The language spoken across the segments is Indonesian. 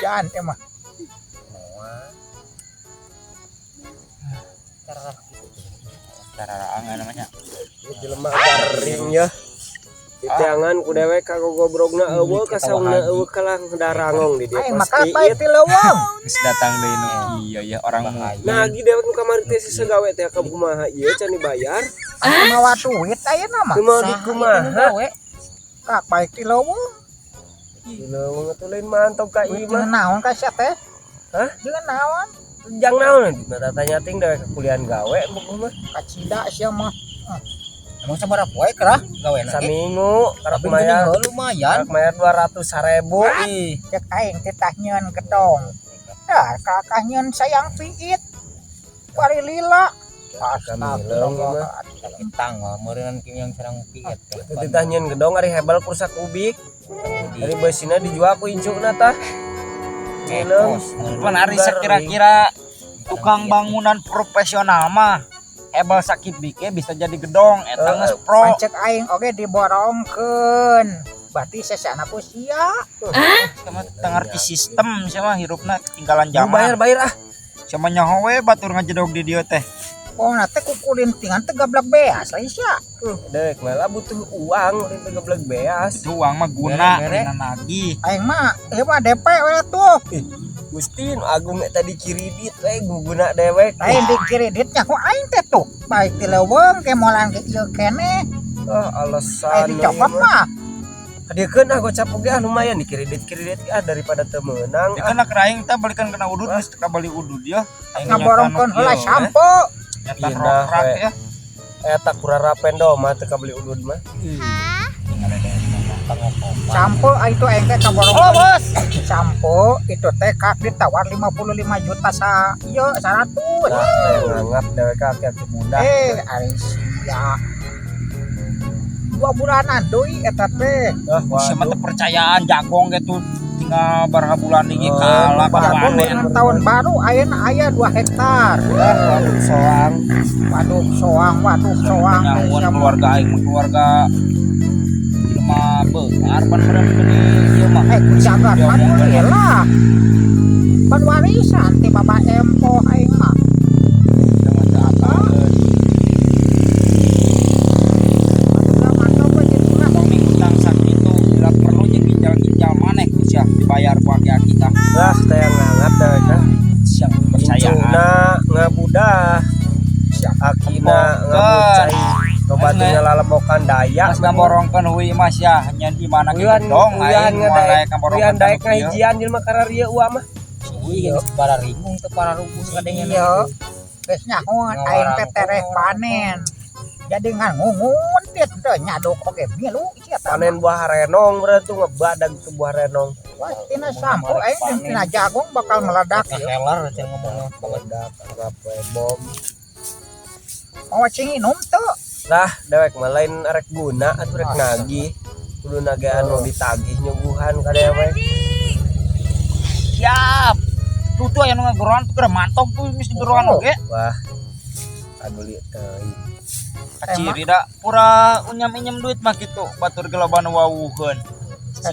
Edan teh mah. Cara namanya. Jelema garing ya. Diteangan ku dewek kagok gobrogna eueuh kasaungna eueuh kalang darangong di dia Ai pos maka ieu. bae ti leuweung. Geus datang deui nu iya ya orang Nah, lagi dewek nu kamari teh segawe teh ka kumaha ieu can dibayar. Mawa duit ayeuna mah. Teu mau di kumaha. Kak bae ti leuweung. Leuweung atuh lain mantap ka ieu mah. Jeung naon ka sia teh? Hah? Jeung naon? Jang naon dina tanya ting dewek kuliahan gawe buku mah. Kacida sia mah. Emang sabaraha poe kerah gawena ge? Saminggu karep Tapi mayar. lumayan. Karep mayar 200.000 ih. Cek aing teh tah nyieun gedong. Dah kakak nyieun sayang piit. Bari lila. Kamileung mah. Intang meureun yang sareng piet. Teu tah nyeun gedong ari hebel kursa kubik. Dari beusina dijual ku incuna tah. Mileung. Pan ari kira-kira tukang bangunan profesional mah hebel sakit bike bisa jadi gedong eta geus pro. Pancek aing oge diborongkeun. Berarti sesana ku sia. Sama tengerti sistem sama hirupna ketinggalan zaman. Bayar ah. Sama nyaho we batur ngajedog di dieu teh. Pokona teh kukulintingan teh gablak beas lain sia. Dek malah butuh uang teh geblek beas. Itu uang mah guna Mere-mere. dina nagih. Aing mah ieu mah DP we tuh. Gusti nu agung tadi kiridit we guguna dewek. Aing di kreditnya ku aing teh tuh. Baik ti leuweung ke molan ke ieu keneh. Ah Aing alasan dicopot mah. Hadiekeun ah gocap oge ah lumayan di kiridit ah daripada teu meunang. Dia kan keraing teh balikan kena udud geus teu bali udud ya. Ngaborongkeun heula sampo. Nyatan Indah, rokrak we. ya. Eta kurarapen do mah teu kabeli udud mah. Sampo itu aing teh kaborongkeun. Oh, Bos. Sampo itu teh kak ditawar 55 juta sa ieu 100. Nah, teh nganggap dewek akeh teu mudah. Ari sia. 2 bulanan deui eta teh. Siapa teh percayaan jagong gitu tinggal berapa bulan ini kalah Jagung panen. dengan tahun baru ayeuna aya 2 hektar. Waduh soang. Waduh soang Nyawan keluarga aing keluarga mah beungar pan meureun geuning ieu mah. Jagat pan lah. Pan warisan ti Bapak Empo aing mah. Utang sakitu bila perlu jeung ginjal-ginjal maneh sia dibayar ku aki kita. Lah teh nganggap dewek ah. Siang percayaan. Incuna ngabudah. Akina ngabucai. Coba tinggal lalebokan daya. Mas ngaborongkeun huy mas ya nyen di mana Uyan gedong uyan aing mulai ngaborongkeun. uyan daek ngahijian jelema kararieu uah mah. Iya, para ringung teu para rugus kadengan. Iya. Geus nyahoan aing teh tereh panen. Jadi ngungun teh teu nyadok oge milu sia teh. Panen buah renong berarti ngebadag ke buah renong. Wah, tina sampo aing tina jagung bakal meledak. Kelar cenah ngomongna. Meledak anggap we bom. Mau cinginum tuh. Lah dewek mah lain rek guna atuh rek nagih. Kudu nage anu ditagih nyuguhan ka dewek. Siap. Tutu aya nu ngageroan teh keur mantong tuh geus digeroan oge. Wah. Aduli teuing. Kaciri da pura unyam-inyam duit mah kitu batur ge loba nu wawuheun.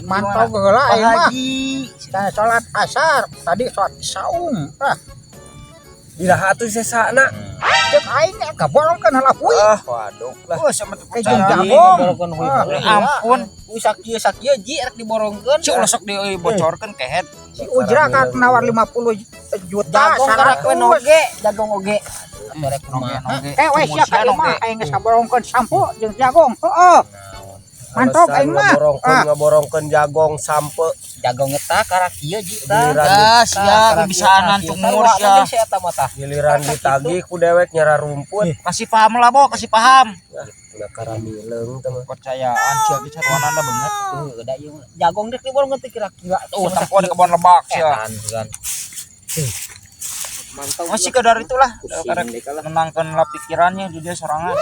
Mantap heula aing mah. Haji. Saya salat asar, tadi salat saung. Diraha atuh sesana. Cek aing kaborongkeun heula puy. Ah waduh lah. Oh sama teu Jeung percaya. jagung. Borongkeun huy. Ampun. Sakieu ji rek diborongkeun. Cuk sok dibocorkeun ke head. Si Ujra kan nawar 50 juta Jagong karek we 100. noge, jagong oge. Rek kumaha? Wes sia ka ieu mah aing geus kaborongkeun sampo jeung jagung. Heeh. Mantap aing mah. Ngaborongkeun jagong sampe Jagong eta karak ieu ji tah. Gas ya kebiasaan cumur ya. Sia eta mah tah. giliran ditagih ku dewek nyara rumput. Kasih paham lah bo, kasih paham. Udah karamileung teh mah. Percayaan sia ge saruanana banget. Da ieu jagong rek diborongkeun teh kira-kira. Tuh tampo di kebon lebak sia. Kan. Mantap. Masih kadar itulah karek menangkan lah pikirannya di dia sorangan.